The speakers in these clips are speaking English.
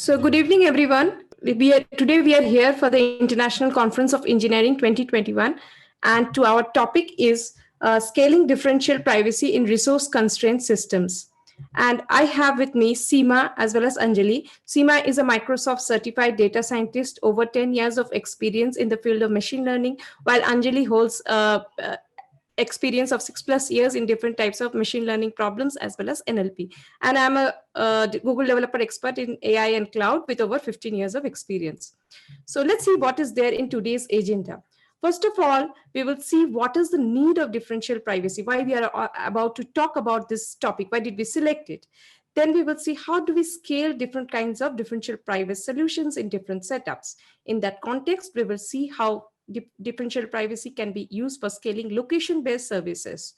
So, good evening, everyone. Today we are here for the International Conference of Engineering 2021, and to our topic is scaling differential privacy in resource constrained systems. And I have with me Seema as well as Anjali. Seema is a Microsoft certified data scientist, over 10 years of experience in the field of machine learning, while Anjali holds experience of 6+ years in different types of machine learning problems as well as NLP. And I'm a Google developer expert in AI and cloud with over 15 years of experience. So let's see what is there in today's agenda. First of all, we will see what is the need of differential privacy, why we are about to talk about this topic, why did we select it. Then we will see how do we scale different kinds of differential privacy solutions in different setups. In that context, we will see how differential privacy can be used for scaling location-based services.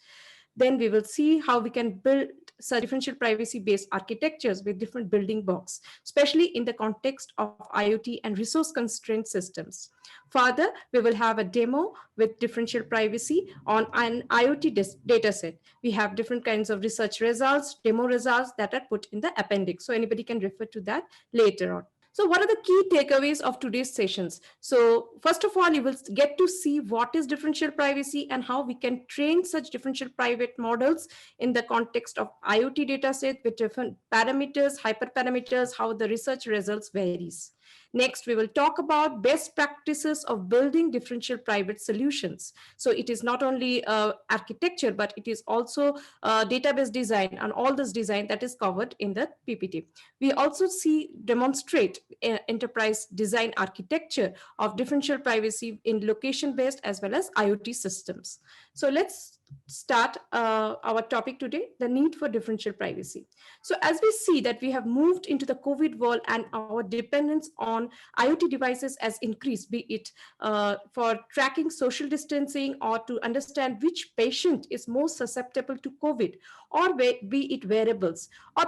Then we will see how we can build such differential privacy-based architectures with different building blocks, especially in the context of IoT and resource-constrained systems. Further, we will have a demo with differential privacy on an IoT dataset. We have different kinds of research results, demo results that are put in the appendix. So anybody can refer to that later on. So what are the key takeaways of today's sessions? So first of all, you will get to see what is differential privacy and how we can train such differential private models in the context of IoT dataset with different parameters, hyperparameters, how the research results varies. Next, we will talk about best practices of building differential private solutions. So it is not only architecture, but it is also database design and all this design that is covered in the PPT. We also demonstrate enterprise design architecture of differential privacy in location-based as well as IoT systems. So let's start our topic today, the need for differential privacy. So as we see that we have moved into the COVID world and our dependence on IoT devices has increased, be it for tracking social distancing or to understand which patient is most susceptible to COVID, or be it wearables, or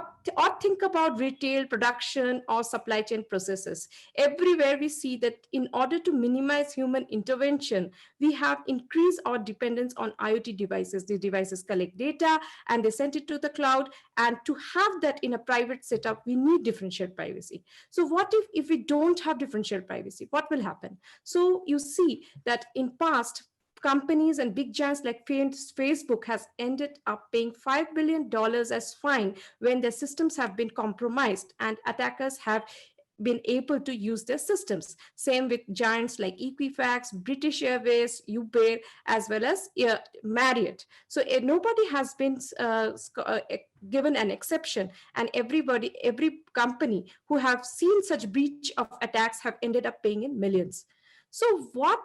think about retail, production, or supply chain processes. Everywhere we see that in order to minimize human intervention, we have increased our dependence on IoT devices. These devices collect data and they send it to the cloud. And to have that in a private setup, we need differential privacy. So what if we don't have differential privacy? What will happen? So you see that in past, companies and big giants like Facebook has ended up paying $5 billion as fine when their systems have been compromised and attackers have been able to use their systems. Same with giants like Equifax, British Airways, Uber, as well as Marriott. So nobody has been given an exception, and every company who have seen such breach of attacks have ended up paying in millions. So what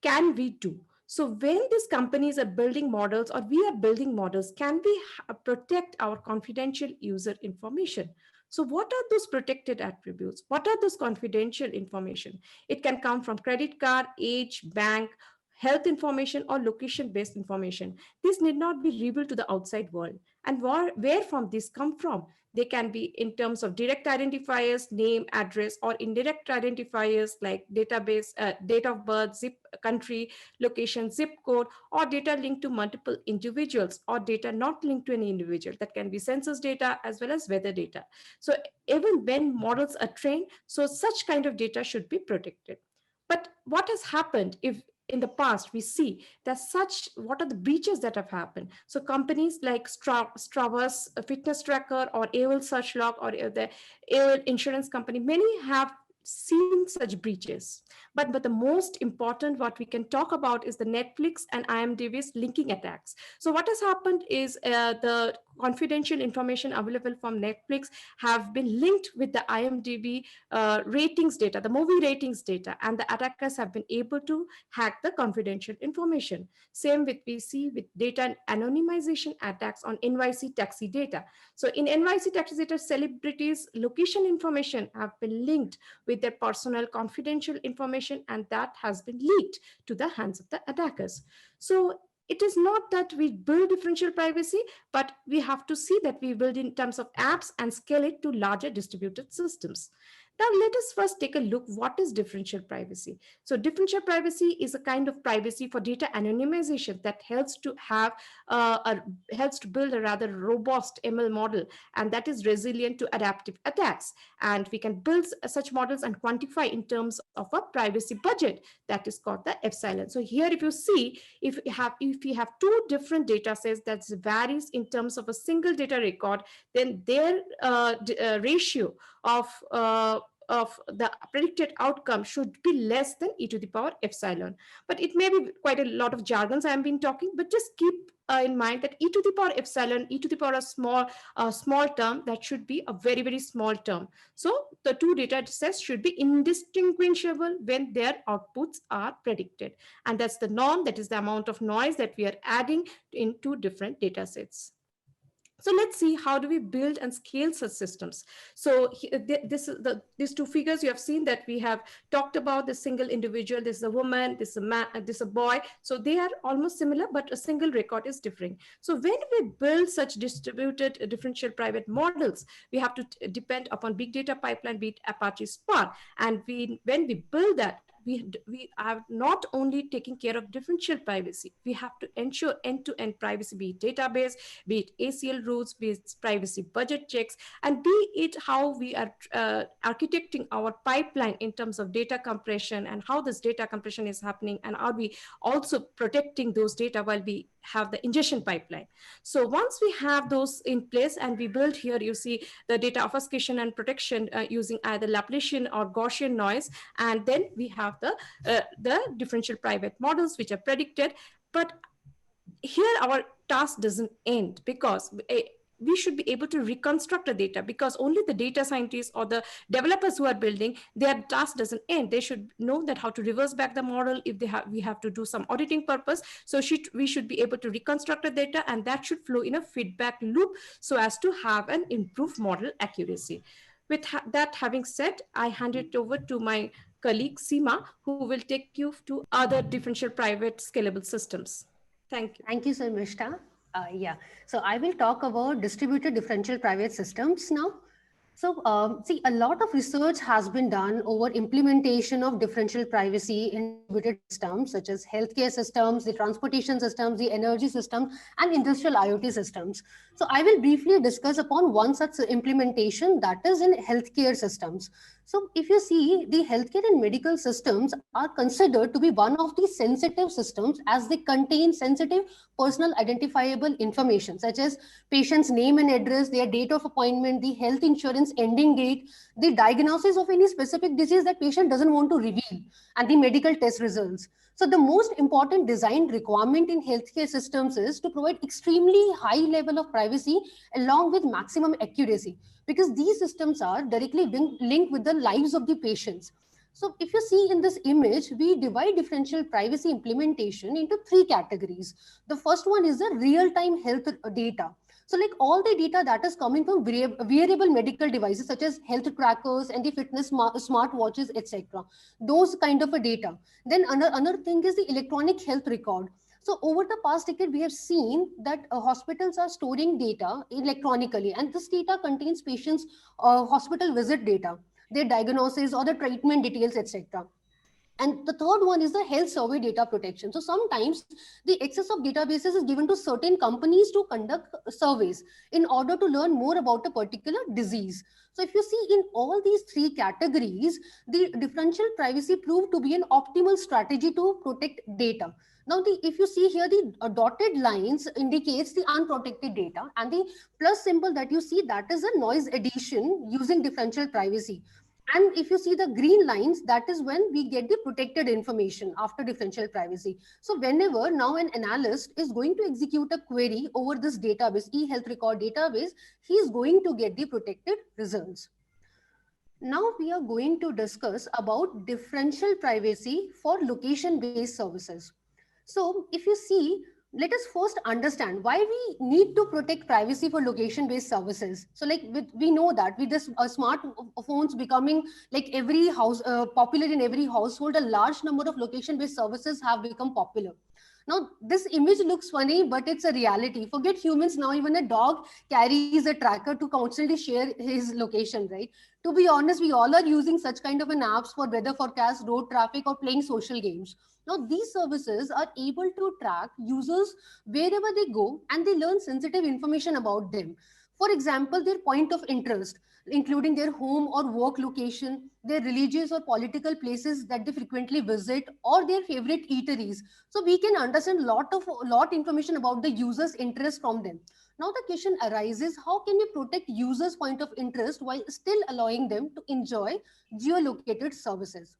can we do? So when these companies are building models or we are building models, can we protect our confidential user information? So what are those protected attributes? What are those confidential information? It can come from credit card, age, bank, health information, or location-based information. This need not be revealed to the outside world. And where from this come from? They can be in terms of direct identifiers, name, address, or indirect identifiers like database, date of birth, zip, country, location, zip code, or data linked to multiple individuals, or data not linked to any individual. That can be census data as well as weather data. So even when models are trained, so such kind of data should be protected. But what has happened if in the past we see that what are the breaches that have happened? So companies like Strava's fitness tracker or AOL search log or the AOL insurance company, many have seen such breaches. But the most important what we can talk about is the Netflix and IMDb's linking attacks. So what has happened is the confidential information available from Netflix have been linked with the IMDb ratings data, the movie ratings data, and the attackers have been able to hack the confidential information. Same with we see with data anonymization attacks on NYC taxi data. So in NYC taxi data, celebrities' location information have been linked with their personal confidential information, and that has been leaked to the hands of the attackers. So it is not that we build differential privacy, but we have to see that we build in terms of apps and scale it to larger distributed systems. Now, let us first take a look what is differential privacy. So, differential privacy is a kind of privacy for data anonymization that helps to build a rather robust ML model, and that is resilient to adaptive attacks. And we can build such models and quantify in terms of a privacy budget that is called the epsilon. So here, if you see, if you have two different data sets that varies in terms of a single data record, then their ratio of of the predicted outcome should be less than e to the power epsilon. But it may be quite a lot of jargons I have been talking, but just keep in mind that e to the power epsilon, e to the power a small term, that should be a very, very small term. So the two data sets should be indistinguishable when their outputs are predicted. And that's the norm, that is the amount of noise that we are adding in two different data sets. So let's see, how do we build and scale such systems? So these two figures you have seen that we have talked about, the single individual, this is a woman, this is a man, this is a boy. So they are almost similar, but a single record is different. So when we build such distributed differential private models, we have to depend upon big data pipeline, be it Apache Spark. And when we build that, we are not only taking care of differential privacy, we have to ensure end-to-end privacy, be it database, be it ACL rules, be it privacy budget checks, and be it how we are architecting our pipeline in terms of data compression and how this data compression is happening, and are we also protecting those data while we have the ingestion pipeline. So once we have those in place and we build here, you see the data obfuscation and protection using either Laplacian or Gaussian noise, and then we have the differential private models which are predicted. But here our task doesn't end, because we should be able to reconstruct the data, because only the data scientists or the developers who are building, their task doesn't end. They should know that how to reverse back the model if we have to do some auditing purpose. So we should be able to reconstruct the data, and that should flow in a feedback loop so as to have an improved model accuracy. With that having said, I hand it over to my colleague Seema, who will take you to other differential private scalable systems. Thank you. Thank you, Sarmishta. Yeah, so I will talk about distributed differential private systems now. So see, a lot of research has been done over implementation of differential privacy in distributed systems, such as healthcare systems, the transportation systems, the energy system, and industrial IoT systems. So I will briefly discuss upon one such implementation, that is in healthcare systems. So if you see, the healthcare and medical systems are considered to be one of the sensitive systems, as they contain sensitive personal identifiable information, such as patient's name and address, their date of appointment, the health insurance ending date, the diagnosis of any specific disease that patient doesn't want to reveal, and the medical test results. So the most important design requirement in healthcare systems is to provide extremely high level of privacy along with maximum accuracy, because these systems are directly linked with the lives of the patients. So if you see in this image, we divide differential privacy implementation into three categories. The first one is the real-time health data. So like all the data that is coming from wearable medical devices, such as health trackers and the fitness smart watches, etc. Those kind of a data. Then another thing is the electronic health record. So over the past decade, we have seen that hospitals are storing data electronically, and this data contains patients' hospital visit data, their diagnosis or the treatment details, etc. And the third one is the health survey data protection. So sometimes the access of databases is given to certain companies to conduct surveys in order to learn more about a particular disease. So if you see in all these three categories, the differential privacy proved to be an optimal strategy to protect data. Now, if you see here, the dotted lines indicates the unprotected data, and the plus symbol that you see, that is a noise addition using differential privacy. And if you see the green lines, that is when we get the protected information after differential privacy. So whenever now an analyst is going to execute a query over this database, e-health record database, he is going to get the protected results. Now we are going to discuss about differential privacy for location-based services. So if you see, let us first understand why we need to protect privacy for location-based services. So like we know that with this smartphones becoming like every house, popular in every household, a large number of location-based services have become popular. Now, this image looks funny, but it's a reality. Forget humans now, even a dog carries a tracker to constantly share his location, right? To be honest, we all are using such kind of an apps for weather forecast, road traffic, or playing social games. Now, these services are able to track users wherever they go, and they learn sensitive information about them. For example, their point of interest, including their home or work location, their religious or political places that they frequently visit, or their favorite eateries. So we can understand lot information about the user's interest from them. Now the question arises, how can we protect users' point of interest while still allowing them to enjoy geolocated services?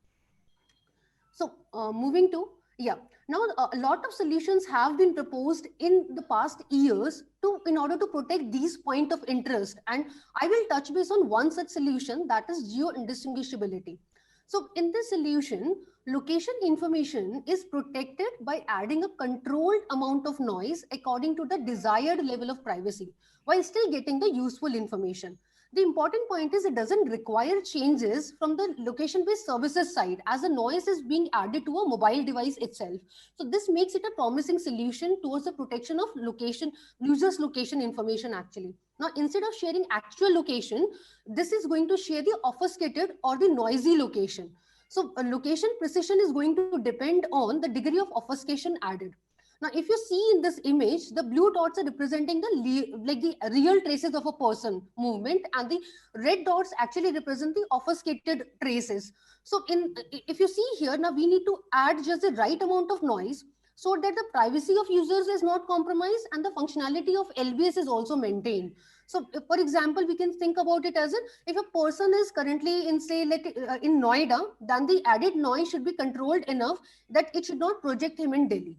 So moving to, yeah, now a lot of solutions have been proposed in the past years to in order to protect these point of interest. And I will touch base on one such solution, that is geo indistinguishability. So in this solution, location information is protected by adding a controlled amount of noise according to the desired level of privacy while still getting the useful information. The important point is it doesn't require changes from the location based services side, as the noise is being added to a mobile device itself. So this makes it a promising solution towards the protection of location, users location information actually. Now instead of sharing actual location, this is going to share the obfuscated or the noisy location. So a location precision is going to depend on the degree of obfuscation added. Now, if you see in this image, the blue dots are representing the real traces of a person movement, and the red dots actually represent the obfuscated traces. So, if you see here, now we need to add just the right amount of noise so that the privacy of users is not compromised and the functionality of LBS is also maintained. So, for example, we can think about it as if a person is currently in, say, in Noida, then the added noise should be controlled enough that it should not project him in Delhi.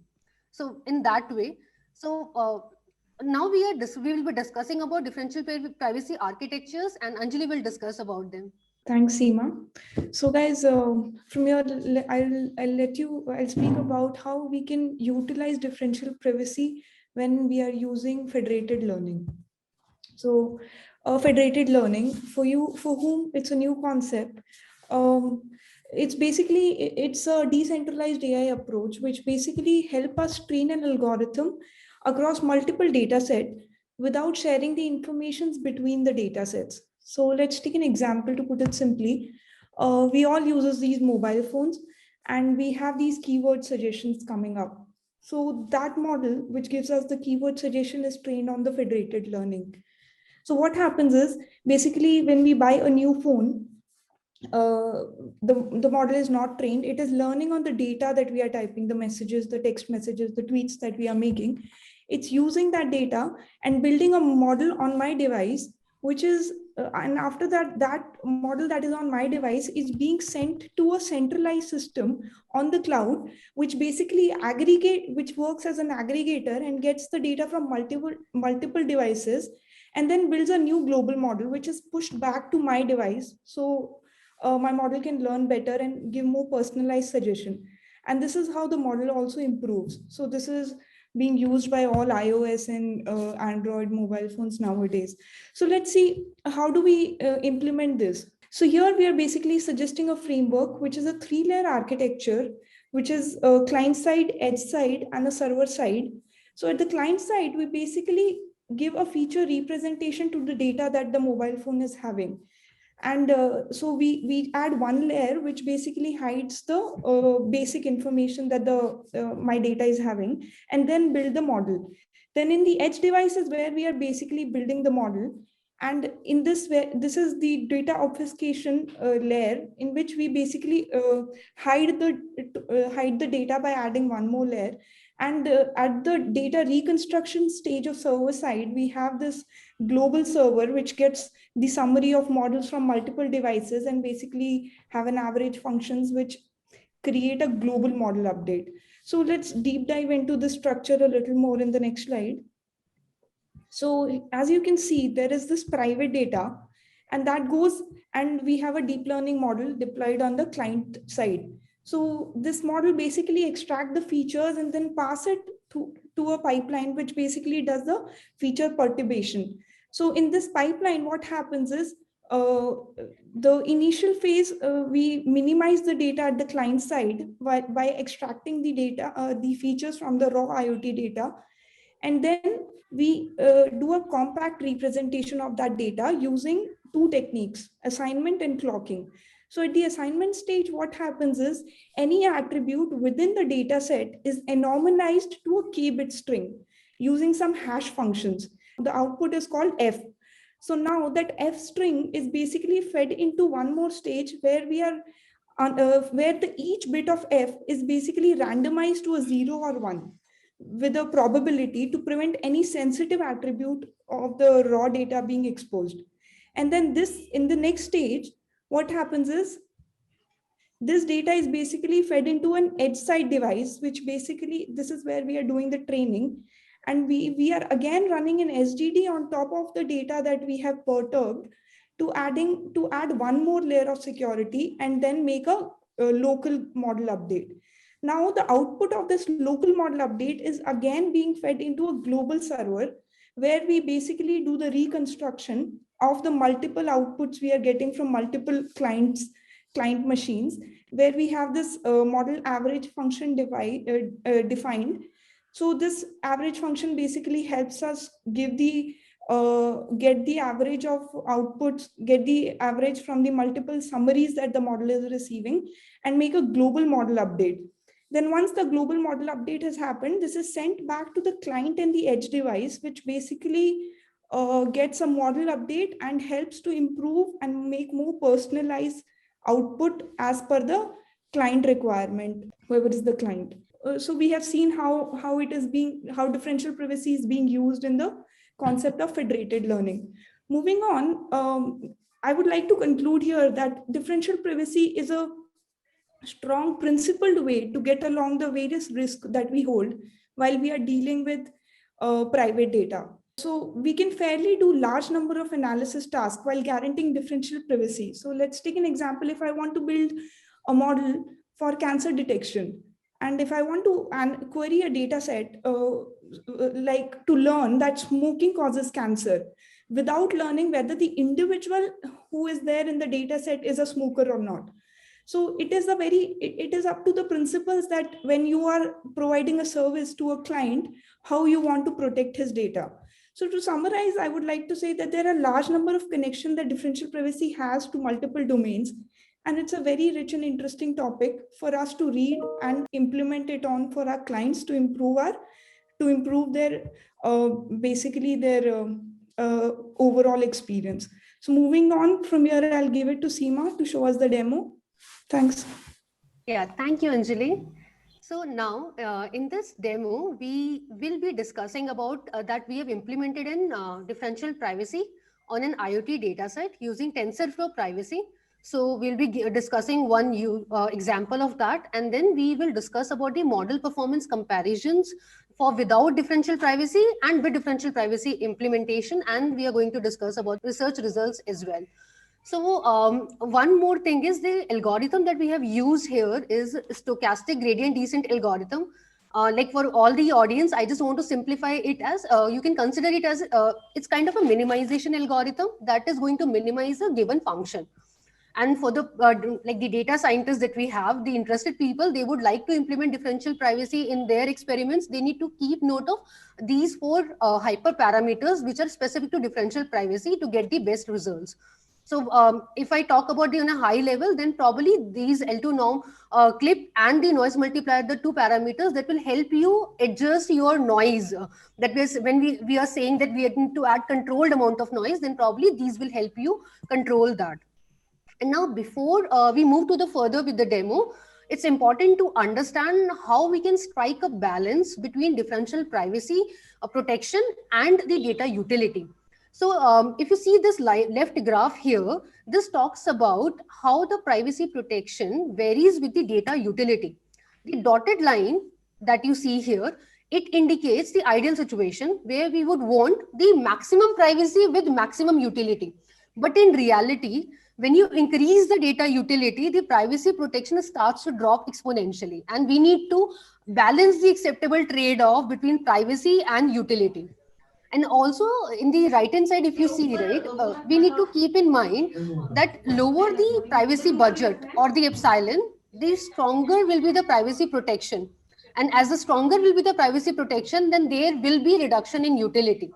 So in that way, so now we will be discussing about differential privacy architectures, and Anjali will discuss about them. Thanks, Seema. So guys, from here, I'll speak about how we can utilize differential privacy when we are using federated learning. So federated learning, for whom it's a new concept, it's a decentralized AI approach, which basically help us train an algorithm across multiple data sets without sharing the informations between the data sets. So let's take an example to put it simply. We all use these mobile phones, and we have these keyword suggestions coming up. So that model, which gives us the keyword suggestion, is trained on the federated learning. So what happens is, basically, when we buy a new phone, the model is not trained. It is learning on the data that we are typing, the messages, the text messages, the tweets that we are making. It's using that data and building a model on my device, which is, and after that, that model that is on my device is being sent to a centralized system on the cloud, which basically which works as an aggregator and gets the data from multiple devices, and then builds a new global model, which is pushed back to my device. So my model can learn better and give more personalized suggestion. And this is how the model also improves. So this is being used by all iOS and Android mobile phones nowadays. So let's see, how do we implement this? So here we are basically suggesting a framework, which is a 3-layer architecture, which is client side, edge side, and a server side. So at the client side, we basically give a feature representation to the data that the mobile phone is having. And so we add one layer which basically hides the basic information that my data is having, and then build the model. Then in the edge devices, where we are basically building the model, and in this way, this is the data obfuscation layer, in which we basically hide the data by adding one more layer. And at the data reconstruction stage of server side, we have this global server, which gets the summary of models from multiple devices and basically have an average functions which create a global model update. So let's deep dive into the structure a little more in the next slide. So as you can see, there is this private data, and that goes, and we have a deep learning model deployed on the client side. So this model basically extract the features and then pass it to a pipeline, which basically does the feature perturbation. So in this pipeline, what happens is, the initial phase, we minimize the data at the client side by extracting the data, the features from the raw IoT data. And then we do a compact representation of that data using two techniques, assignment and clocking. So at the assignment stage, what happens is any attribute within the data set is anonymized to a k-bit string using some hash functions. The output is called F. So now that F string is basically fed into one more stage where we are where each bit of F is basically randomized to a 0 or 1 with a probability to prevent any sensitive attribute of the raw data being exposed. And then this, in the next stage, what happens is this data is basically fed into an edge side device, which basically, this is where we are doing the training. And we are again running an SGD on top of the data that we have perturbed to add one more layer of security and then make a local model update. Now the output of this local model update is again being fed into a global server where we basically do the reconstruction of the multiple outputs we are getting from multiple client machines, where we have this model average function defined. So this average function basically helps us give the get the average of outputs, get the average from the multiple summaries that the model is receiving, and make a global model update. Then once the global model update has happened, this is sent back to the client and the edge device, which basically gets a model update and helps to improve and make more personalized output as per the client requirement, whoever is the client. So we have seen how differential privacy is being used in the concept of federated learning. Moving on, I would like to conclude here that differential privacy is a strong principled way to get along the various risks that we hold while we are dealing with private data. So we can fairly do large number of analysis tasks while guaranteeing differential privacy. So let's take an example. If I want to build a model for cancer detection, and if I want to query a data set like to learn that smoking causes cancer, without learning whether the individual who is there in the data set is a smoker or not. So it is up to the principles that when you are providing a service to a client, how you want to protect his data. So to summarize, I would like to say that there are a large number of connections that differential privacy has to multiple domains. And it's a very rich and interesting topic for us to read and implement it on for our clients to improve their basically their overall experience. So moving on from here, I'll give it to Seema to show us the demo. Thanks. Yeah, thank you, Anjali. So now in this demo, we will be discussing about that we have implemented in differential privacy on an IoT dataset using TensorFlow Privacy. So we'll be discussing one example of that, and then we will discuss about the model performance comparisons for without differential privacy and with differential privacy implementation, and we are going to discuss about research results as well. So one more thing is the algorithm that we have used here is stochastic gradient descent algorithm. Like for all the audience, I just want to simplify it as you can consider it as it's kind of a minimization algorithm that is going to minimize a given function. And for the like the data scientists that we have, the interested people, they would like to implement differential privacy in their experiments. They need to keep note of these four hyperparameters which are specific to differential privacy to get the best results. So if I talk about on a high level, then probably these L2 norm clip and the noise multiplier, the two parameters that will help you adjust your noise. That is, when we are saying that we need to add controlled amount of noise, then probably these will help you control that. And now before we move to the further with the demo, it's important to understand how we can strike a balance between differential privacy protection and the data utility. So if you see this left graph here, this talks about how the privacy protection varies with the data utility. The dotted line that you see here, it indicates the ideal situation where we would want the maximum privacy with maximum utility. But in reality, when you increase the data utility, the privacy protection starts to drop exponentially. And we need to balance the acceptable trade-off between privacy and utility. And also in the right hand side, if you see, right, we need to keep in mind that lower the privacy budget or the epsilon, the stronger will be the privacy protection. And as the stronger will be the privacy protection, then there will be reduction in utility.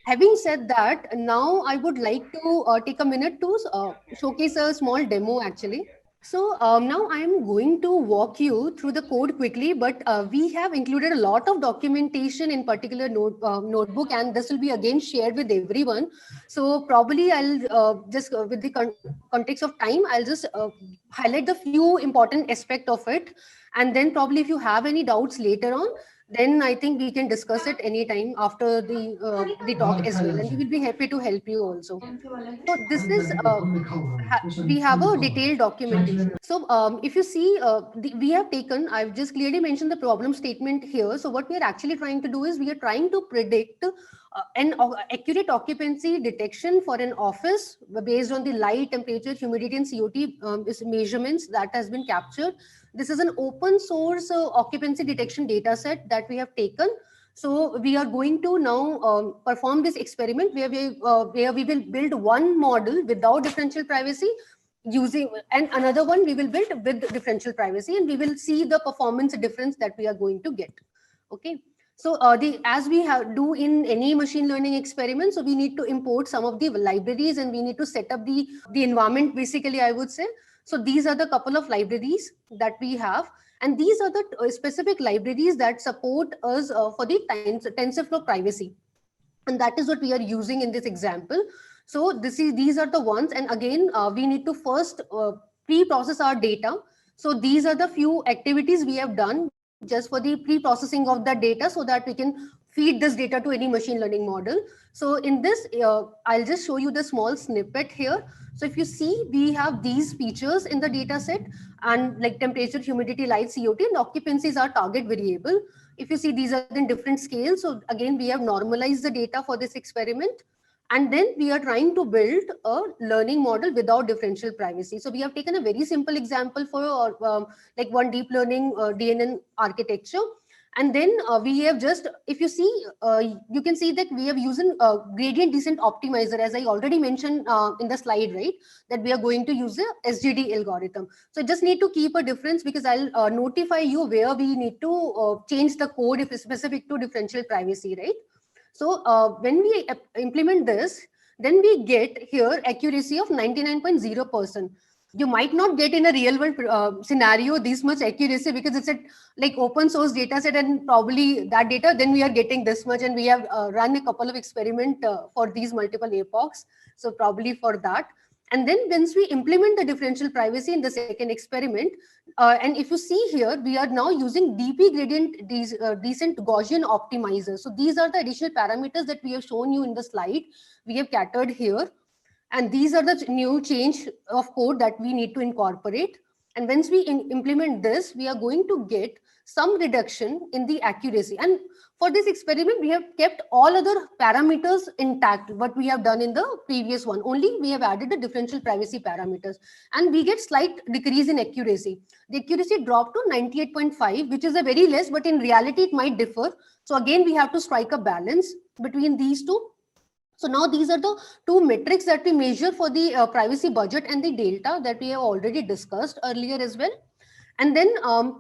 Having said that, now I would like to take a minute to showcase a small demo actually. So now I'm going to walk you through the code quickly, but we have included a lot of documentation in particular notebook, and this will be again shared with everyone. So probably I'll just with the context of time, I'll just highlight the few important aspect of it. And then probably if you have any doubts later on, then I think we can discuss it anytime after the talk as well. And we will be happy to help you also. So this is, we have a detailed documentation. So if you see, we have taken, I've just clearly mentioned the problem statement here. So what we are actually trying to do is we are trying to predict an accurate occupancy detection for an office based on the light, temperature, humidity, and COT measurements that has been captured. This is an open source occupancy detection data set that we have taken. So we are going to now perform this experiment where we will build one model without differential privacy using, and another one we will build with differential privacy, and we will see the performance difference that we are going to get. Okay. So as we do in any machine learning experiment, so we need to import some of the libraries and we need to set up the environment basically, I would say. So these are the couple of libraries that we have. And these are the specific libraries that support us for the TensorFlow privacy. And that is what we are using in this example. So these are the ones. And again, we need to first pre-process our data. So these are the few activities we have done just for the pre-processing of the data so that we can feed this data to any machine learning model. So in this, I'll just show you the small snippet here. So if you see, we have these features in the data set, and like temperature, humidity, light, COT, and occupancy is our target variable. If you see, these are in different scales. So again, we have normalized the data for this experiment. And then we are trying to build a learning model without differential privacy. So we have taken a very simple example for like one deep learning DNN architecture. And then we have just, if you see, you can see that we have using gradient descent optimizer, as I already mentioned in the slide, right? That we are going to use the SGD algorithm. So just need to keep a difference because I'll notify you where we need to change the code if it's specific to differential privacy, right? So when we implement this, then we get here accuracy of 99.0%. You might not get in a real world scenario this much accuracy because it's a like open source data set, and probably that data, then we are getting this much, and we have run a couple of experiments for these multiple epochs. So probably for that. And then once we implement the differential privacy in the second experiment, and if you see here, we are now using DP gradient descent Gaussian optimizer. So these are the additional parameters that we have shown you in the slide. We have catered here. And these are the new change of code that we need to incorporate. And once we implement this, we are going to get some reduction in the accuracy. And for this experiment, we have kept all other parameters intact, what we have done in the previous one. Only we have added the differential privacy parameters. And we get slight decrease in accuracy. The accuracy dropped to 98.5, which is a very less, but in reality, it might differ. So again, we have to strike a balance between these two. So now these are the two metrics that we measure for the privacy budget and the delta that we have already discussed earlier as well. And then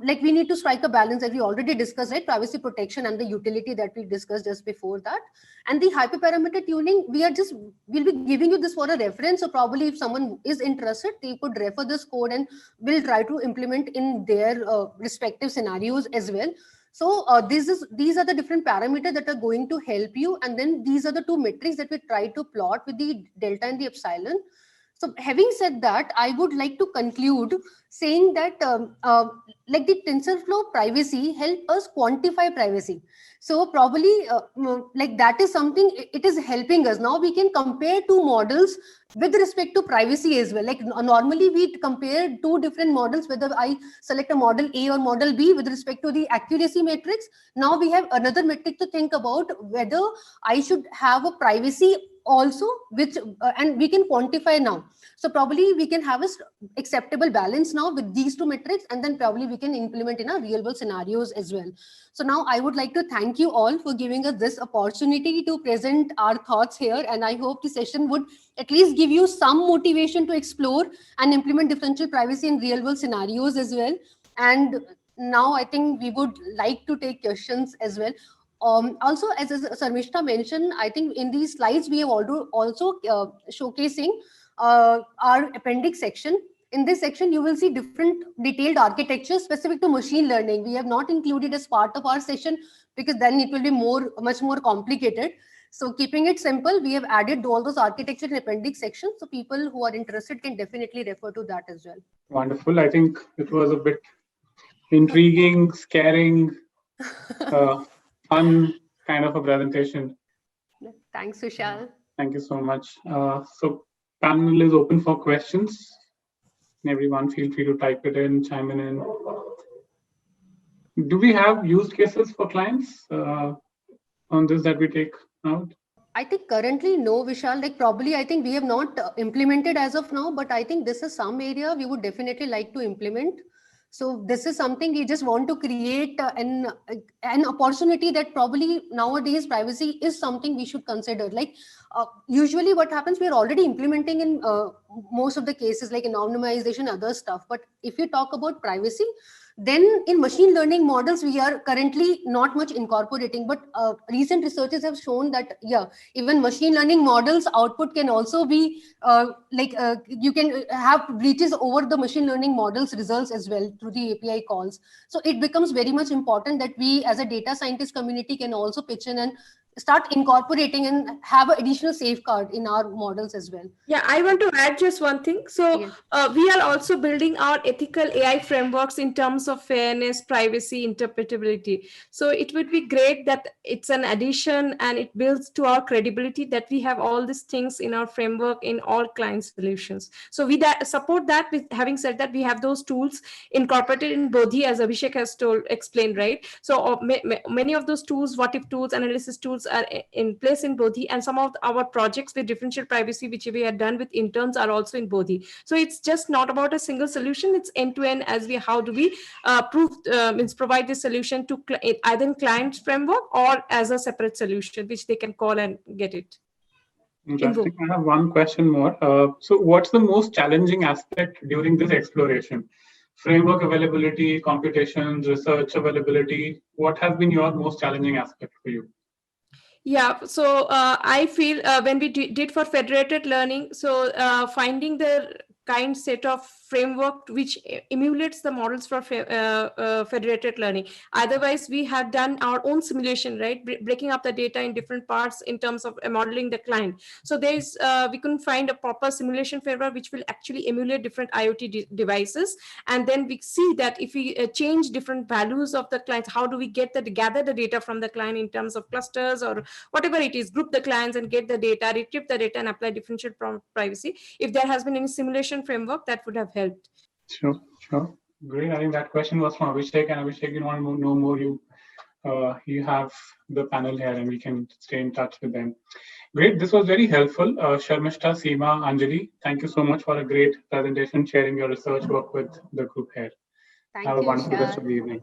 like we need to strike a balance that we already discussed, right? Privacy protection and the utility that we discussed just before that. And the hyperparameter tuning, we'll be giving you this for a reference. So probably if someone is interested, they could refer this code and we'll try to implement in their respective scenarios as well. So these are the different parameters that are going to help you. And then these are the two metrics that we try to plot with the delta and the epsilon. So having said that, I would like to conclude saying that like the TensorFlow privacy help us quantify privacy. So probably like that is something, it is helping us. Now we can compare two models with respect to privacy as well. Like normally we compare two different models, whether I select a model A or model B with respect to the accuracy metrics. Now we have another metric to think about, whether I should have a privacy also which and we can quantify now. So probably we can have a acceptable balance now with these two metrics, and then probably we can implement in our real world scenarios as well. So now I would like to thank you all for giving us this opportunity to present our thoughts here, and I hope the session would at least give you some motivation to explore and implement differential privacy in real world scenarios as well. And now I think we would like to take questions as well. Also, as Sarmishta mentioned, I think in these slides we have also showcasing our appendix section. In this section, you will see different detailed architecture specific to machine learning. We have not included as part of our session because then it will be much more complicated. So keeping it simple, we have added all those architecture in appendix section. So people who are interested can definitely refer to that as well. Wonderful. I think it was a bit intriguing, scaring, fun kind of a presentation. Thanks, Sushal. Thank you so much. So panel is open for questions. Everyone feel free to type it in, chime in. Do we have use cases for clients on this that we take out? I think currently no, Vishal. Like probably I think we have not implemented as of now, but I think this is some area we would definitely like to implement. So this is something we just want to create an opportunity that probably nowadays privacy is something we should consider. Like usually what happens, we're already implementing in most of the cases like anonymization, other stuff. But if you talk about privacy, then in machine learning models, we are currently not much incorporating, but recent researches have shown that, yeah, even machine learning models output can also be you can have breaches over the machine learning models results as well through the API calls. So it becomes very much important that we as a data scientist community can also pitch in and start incorporating and have an additional safeguard in our models as well. Yeah, I want to add just one thing. So we are also building our ethical AI frameworks in terms of fairness, privacy, interpretability. So it would be great that it's an addition and it builds to our credibility that we have all these things in our framework in all client solutions. So we support that. With having said that, we have those tools incorporated in Bodhi, as Abhishek has explained, right? So many of those tools, what if tools, analysis tools are in place in Bodhi, and some of our projects with differential privacy, which we had done with interns, are also in Bodhi. So it's just not about a single solution, it's end-to-end as how do we provide this solution to either in client framework or as a separate solution, which they can call and get it. Interesting. I have one question more. So what's the most challenging aspect during this exploration? Framework availability, computations, research availability. What has been your most challenging aspect for you? Yeah, so I feel when we did for federated learning, so finding the kind set of framework which emulates the models for federated learning. Otherwise, we have done our own simulation, right? Breaking up the data in different parts in terms of modeling the client. So there's we couldn't find a proper simulation framework which will actually emulate different IoT devices. And then we see that if we change different values of the clients, how do we gather the data from the client in terms of clusters or whatever it is, group the clients and get the data, retrieve the data and apply differential privacy. If there has been any simulation framework, that would have helped. Sure. Great. I think that question was from Abhishek, and Abhishek, you want to know more, you have the panel here and we can stay in touch with them. Great. This was very helpful. Sharmishta, Seema, Anjali, thank you so much for a great presentation, sharing your research work with the group here. Thank have you, a wonderful rest of the evening.